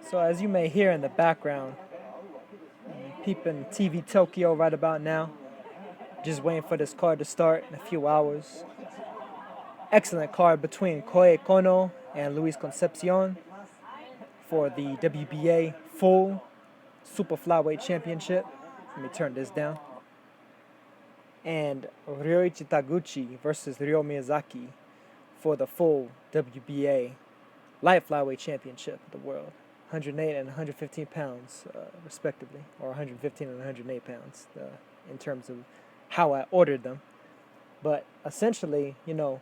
So as you may hear in the background, peeping TV Tokyo right about now. Just waiting for this card to start in a few hours. Excellent card between Koei Kono and Luis Concepcion for the WBA full Super Flyweight Championship. Let me turn this down. And Ryoichi Taguchi versus Ryo Miyazaki for the full WBA Light Flyweight Championship of the world. 108 and 115 pounds, respectively, or 115 and 108 pounds in terms of how I ordered them. But essentially, Kono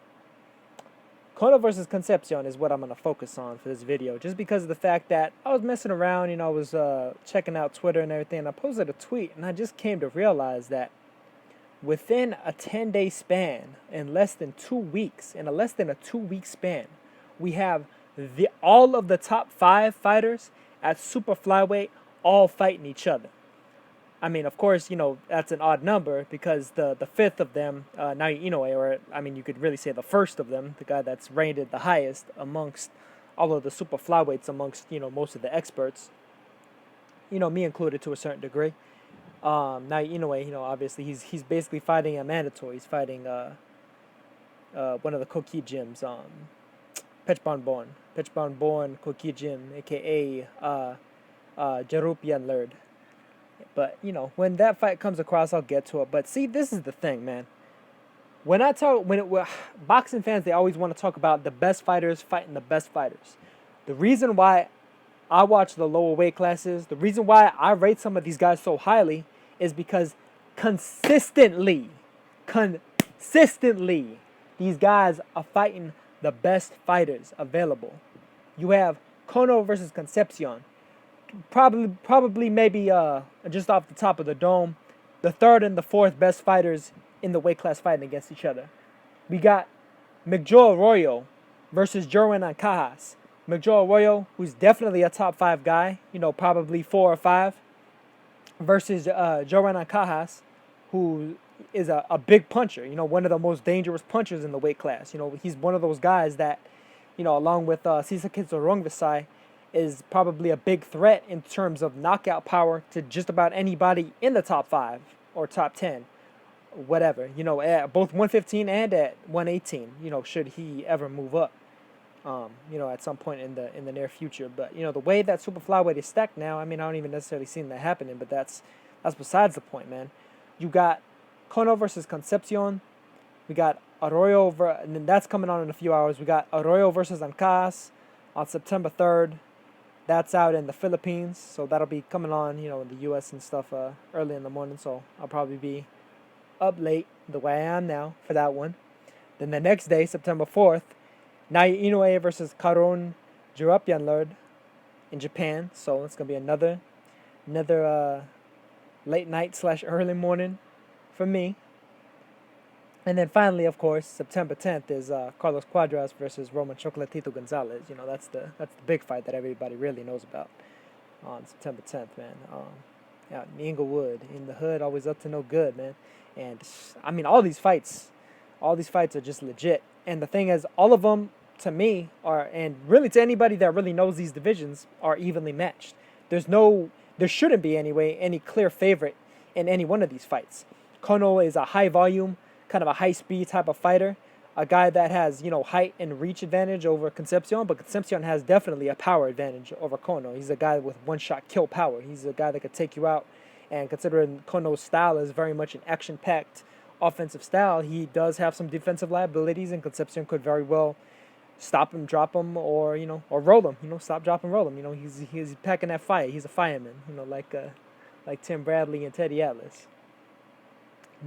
versus Concepcion is what I'm going to focus on for this video, just because of the fact that I was messing around, I was checking out Twitter and everything, and I posted a tweet, and I just came to realize that within a 10-day span, in less than 2 weeks, in a less than a 2-week span, we have all of the top 5 fighters at super flyweight all fighting each other. I mean, of course, that's an odd number because the fifth of them, Naoya Inoue, or I mean, you could really say the first of them, the guy that's rated the highest amongst all of the super flyweights, amongst most of the experts, me included to a certain degree. Naoya Inoue, obviously he's basically fighting a mandatory. He's fighting one of the Koki gyms, Pechbonbon Koki Gym, aka Jarupian Lerd. But when that fight comes across, I'll get to it. But see, this is the thing, man. Boxing fans, they always want to talk about the best fighters fighting the best fighters. The reason why I watch the lower weight classes, the reason why I rate some of these guys so highly, is because consistently, these guys are fighting the best fighters available. You have Kono versus Concepcion. Probably maybe just off the top of the dome, the third and the fourth best fighters in the weight class fighting against each other. We got Miguel Arroyo versus Joran Ancajas. Miguel Arroyo, who's definitely a top 5 guy, probably 4 or 5, versus Joran Ancajas, who is a big puncher, one of the most dangerous punchers in the weight class. He's one of those guys that, along with Sisakitsu Rungvisai, is probably a big threat in terms of knockout power to just about anybody in the top 5 or top 10, whatever. At both 115 and at 118. Should he ever move up, at some point in the near future. But the way that super flyweight is stacked now, I mean, I don't even necessarily see that happening. But that's besides the point, man. You got Kono versus Concepcion. We got Arroyo, and then that's coming on in a few hours. We got Arroyo versus Ancas on September 3rd. That's out in the Philippines, so that'll be coming on, in the U.S. and stuff early in the morning. So I'll probably be up late the way I am now for that one. Then the next day, September 4th, Naoya Inoue versus Karon Jarapianlerd in Japan. So it's gonna be another late night / early morning for me. And then finally, of course, September 10th is Carlos Cuadras versus Roman Chocolatito Gonzalez. That's the big fight that everybody really knows about on September 10th, man. Out in Inglewood, in the hood, always up to no good, man. And I mean, all these fights are just legit. And the thing is, all of them, to me, and really to anybody that really knows these divisions, are evenly matched. There shouldn't be anyway any clear favorite in any one of these fights. Kono is a high volume, kind of a high speed type of fighter, a guy that has height and reach advantage over Concepcion, but Concepcion has definitely a power advantage over Kono. He's a guy with one shot kill power. He's a guy that could take you out, and considering Kono's style is very much an action packed offensive style, he does have some defensive liabilities, and Concepcion could very well stop him, drop him, or or roll him. Stop, drop, and roll him. He's packing that fire. He's a fireman. Like Tim Bradley and Teddy Atlas.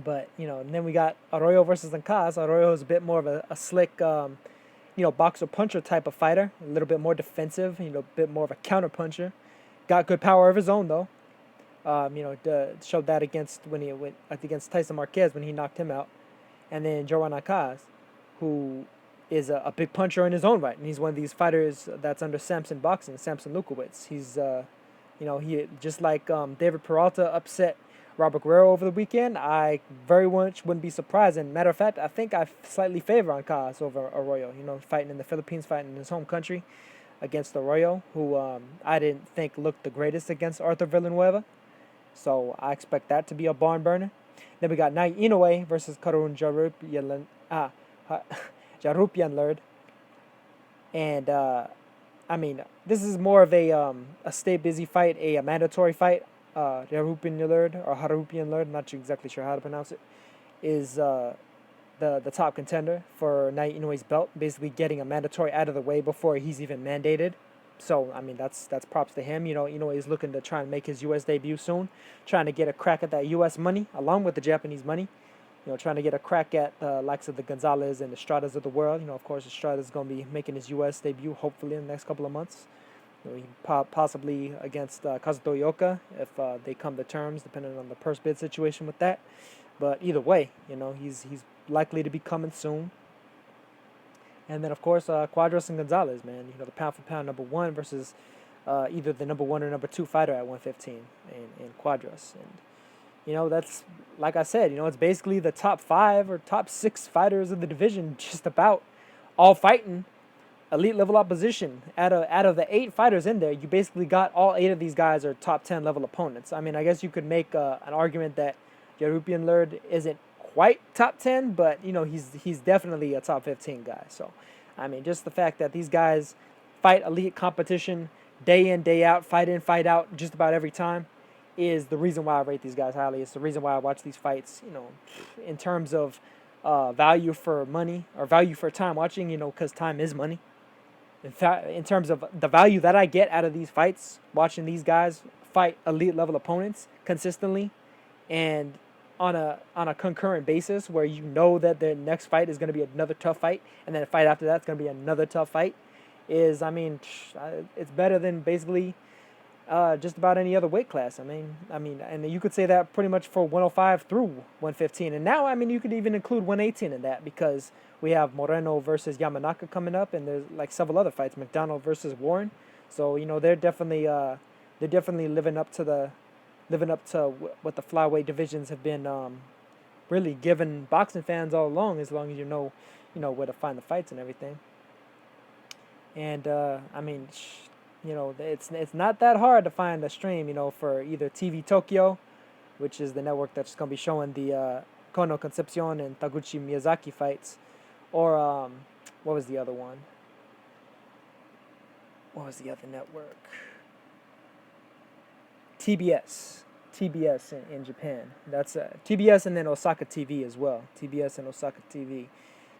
But and then we got Arroyo versus Ancas. Arroyo is a bit more of a slick, boxer puncher type of fighter. A little bit more defensive. A bit more of a counter puncher. Got good power of his own though. Showed that against Tyson Marquez when he knocked him out. And then Joran Ancas, who is a big puncher in his own right, and he's one of these fighters that's under Samson Boxing, Samson Lukowitz. He's he just like David Peralta upset Robert Guerrero over the weekend. I very much wouldn't be surprised. And matter of fact, I think I slightly favor Ancas over Arroyo. Fighting in the Philippines, fighting in his home country. against Arroyo, who I didn't think looked the greatest against Arthur Villanueva. So I expect that to be a barn burner. Then we got Nai Inoue versus Karun Jarupian and I mean, this is more of a stay busy fight, a mandatory fight. Jarupian or Harupian Lerd, not exactly sure how to pronounce it, is the top contender for Nai Inoue's belt, basically getting a mandatory out of the way before he's even mandated. So I mean that's props to him. You know, Inoue is looking to try and make his U.S. debut soon, trying to get a crack at that U.S. money along with the Japanese money. You know, trying to get a crack at the likes of the Gonzalez and the Estradas of the world. You know, of course, Estrada's going to be making his U.S. debut hopefully in the next couple of months. You know, he possibly against Kazuto Ioka if they come to terms, depending on the purse bid situation with that. But either way, you know, he's likely to be coming soon. And then, of course, Cuadras and Gonzalez, man. You know, the pound for pound number one versus either the number one or number two fighter at 115 in Cuadras. And, you know, that's, like I said, you know, it's basically the top 5 or top 6 fighters of the division just about all fighting elite level opposition. Out of the 8 fighters in there, you basically got all 8 of these guys are top 10 level opponents. I mean, I guess you could make an argument that Jarupian Lerd isn't quite top 10, but you know he's definitely a top 15 guy. So, I mean, just the fact that these guys fight elite competition day in, day out, fight in, fight out, just about every time, is the reason why I rate these guys highly. It's the reason why I watch these fights. You know, in terms of value for money or value for time watching. You know, because time is money. In fact, in terms of the value that I get out of these fights, watching these guys fight elite level opponents consistently, and on a concurrent basis, where you know that the next fight is going to be another tough fight, and then the fight after that's going to be another tough fight, is, I mean, it's better than basically just about any other weight class. I mean, and you could say that pretty much for 105 through 115, and now I mean you could even include 118 in that because we have Moreno versus Yamanaka coming up, and there's like several other fights, McDonald versus Warren. So you know they're definitely living up to what the flyweight divisions have been really giving boxing fans all along, as long as you know where to find the fights and everything. And I mean, you know, it's not that hard to find a stream, you know, for either TV Tokyo, which is the network that's going to be showing the Kono Concepcion and Taguchi Miyazaki fights, or what was the other one? What was the other network? TBS in Japan. That's TBS, and then Osaka TV as well. TBS and Osaka TV.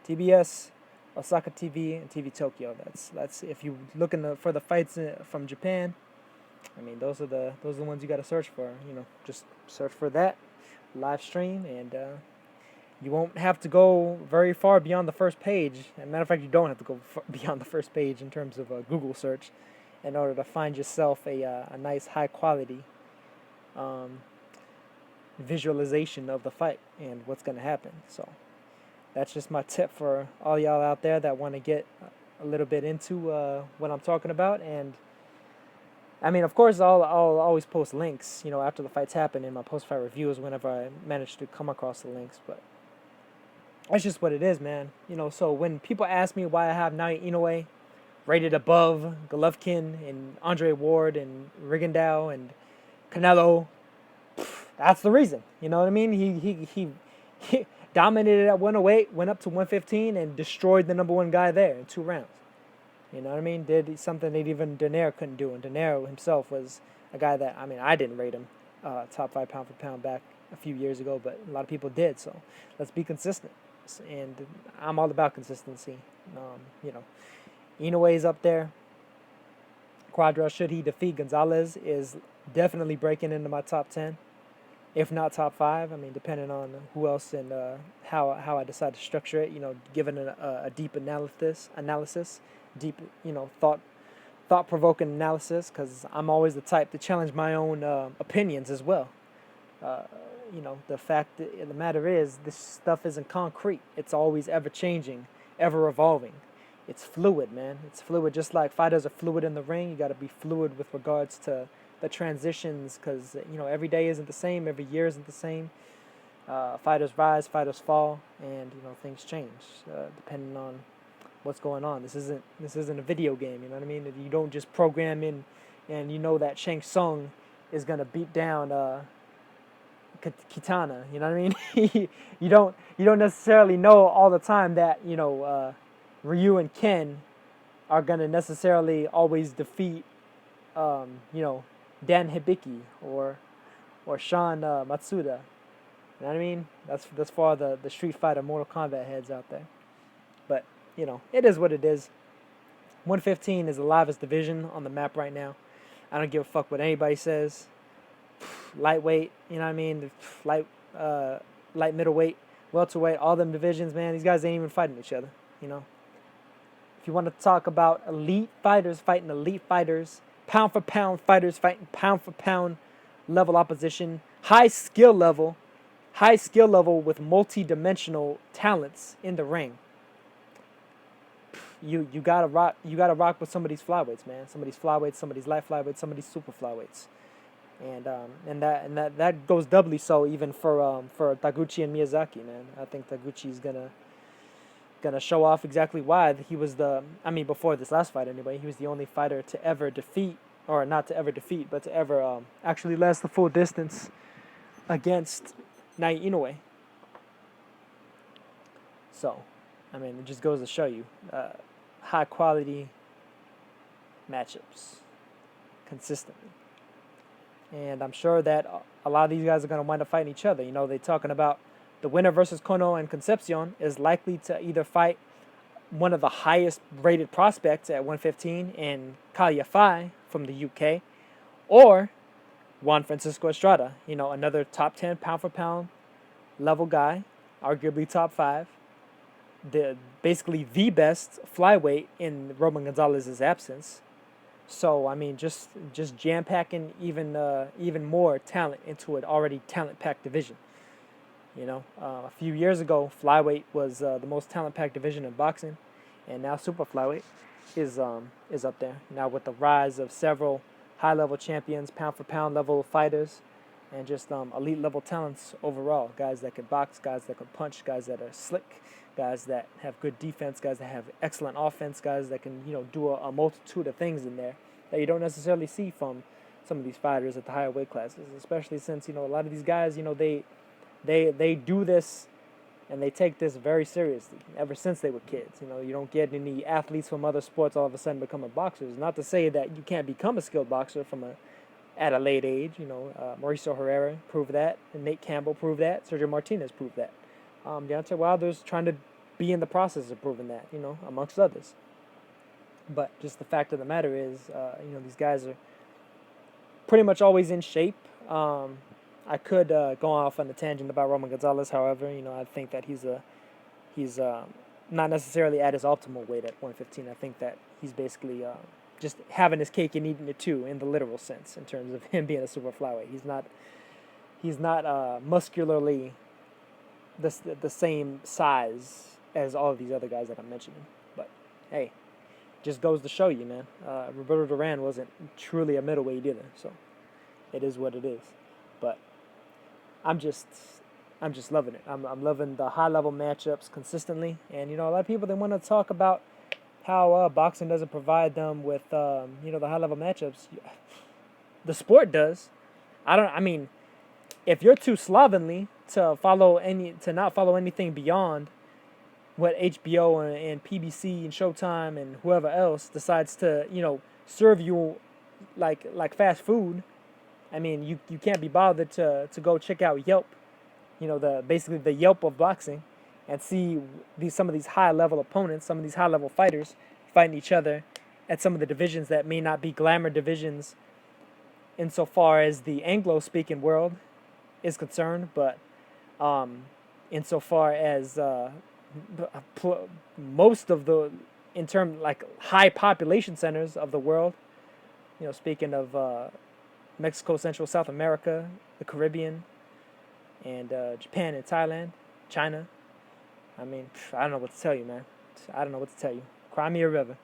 TBS, Osaka TV, and TV Tokyo. That's if you looking for the fights from Japan. I mean, those are the ones you got to search for. You know, just search for that live stream, and you won't have to go very far beyond the first page. As a matter of fact, you don't have to go beyond the first page in terms of a Google search in order to find yourself a nice high quality visualization of the fight and what's going to happen. So that's just my tip for all y'all out there that want to get a little bit into what I'm talking about. And I mean, of course, I'll always post links, you know, after the fights happen in my post-fight reviews whenever I manage to come across the links. But that's just what it is, man. You know, so when people ask me why I have Naoya Inoue rated above Golovkin and Andre Ward and Rigondeaux and Canelo, that's the reason. You know what I mean? He dominated at 108, went up to 115, and destroyed the number one guy there in 2 rounds. You know what I mean? Did something that even Donaire couldn't do. And Donaire himself was a guy that, I mean, I didn't rate him top 5 pound for pound back a few years ago, but a lot of people did. So let's be consistent. And I'm all about consistency. You know, Inoue's up there. Cuadras, should he defeat Gonzalez, is definitely breaking into my top 10, if not top 5. I mean, depending on who else and how I decide to structure it. You know, given a deep analysis, deep, you know, thought-provoking analysis, because I'm always the type to challenge my own opinions as well. You know, the fact of the matter is, this stuff isn't concrete. It's always ever-changing, ever-evolving. It's fluid, man. It's fluid. Just like fighters are fluid in the ring, you got to be fluid with regards to the transitions, because, you know, every day isn't the same, every year isn't the same. Fighters rise, fighters fall, and, you know, things change depending on what's going on. This isn't a video game. You know what I mean? You don't just program in, and you know that Shang Tsung is gonna beat down Kitana. You know what I mean? You don't necessarily know all the time that Ryu and Ken are gonna necessarily always defeat Dan Hibiki or Sean Matsuda. You know what I mean? That's for the Street Fighter Mortal Kombat heads out there. But it is what it is. 115 is the livest division on the map right now. I don't give a fuck what anybody says. Lightweight, you know what I mean? Light middleweight, welterweight, all them divisions, man. These guys ain't even fighting each other. If you want to talk about elite fighters fighting elite fighters, pound for pound fighters fighting pound for pound level opposition, high skill level with multi-dimensional talents in the ring. You gotta rock with some of these flyweights, man. Some of these flyweights, some of these light flyweights, some of these super flyweights. And that goes doubly so even for Taguchi and Miyazaki, man. I think Taguchi's gonna show off exactly why he was before this last fight anyway, he was the only fighter to ever defeat, or not to ever defeat, but to ever actually last the full distance against Naoya Inoue. So, it just goes to show you high quality matchups consistently. And I'm sure that a lot of these guys are going to wind up fighting each other. They're talking about the winner versus Kono and Concepcion is likely to either fight one of the highest rated prospects at 115 in Kalia Fai from the UK, or Juan Francisco Estrada, another top 10 pound for pound level guy, arguably top 5, basically the best flyweight in Roman Gonzalez's absence. So just jam packing even more talent into an already talent packed division. A few years ago, flyweight was the most talent packed division in boxing, and now super flyweight is up there. Now with the rise of several high level champions, pound for pound level fighters, and just elite level talents overall. Guys that can box, guys that can punch, guys that are slick, guys that have good defense, guys that have excellent offense, guys that can do a multitude of things in there that you don't necessarily see from some of these fighters at the higher weight classes. Especially since a lot of these guys they do this and they take this very seriously ever since they were kids. You don't get any athletes from other sports all of a sudden becoming boxers. Not to say that you can't become a skilled boxer at a late age. Mauricio Herrera proved that, and Nate Campbell proved that, Sergio Martinez proved that. Deontay Wilder's trying to be in the process of proving that, amongst others. But just the fact of the matter is, these guys are pretty much always in shape. I could go off on a tangent about Roman Gonzalez. However, I think that he's not necessarily at his optimal weight at 115. I think that he's basically just having his cake and eating it too, in the literal sense, in terms of him being a super flyweight. He's not muscularly the same size as all of these other guys that I'm mentioning. But hey, just goes to show you, man. Roberto Duran wasn't truly a middleweight either, so it is what it is. But I'm just loving it. I'm loving the high level matchups consistently, and a lot of people, they want to talk about how boxing doesn't provide them with the high level matchups. The sport does. If you're too slovenly to not follow anything beyond what HBO and PBC and Showtime and whoever else decides to serve you like fast food, you can't be bothered to go check out Yelp, basically the Yelp of boxing, and see some of these high level opponents, some of these high level fighters fighting each other at some of the divisions that may not be glamour divisions insofar as the Anglo speaking world is concerned, but insofar as most of the high population centers of the world, speaking of Mexico, Central, South America, the Caribbean, and Japan and Thailand, China. I don't know what to tell you, man. I don't know what to tell you. Cry me a river.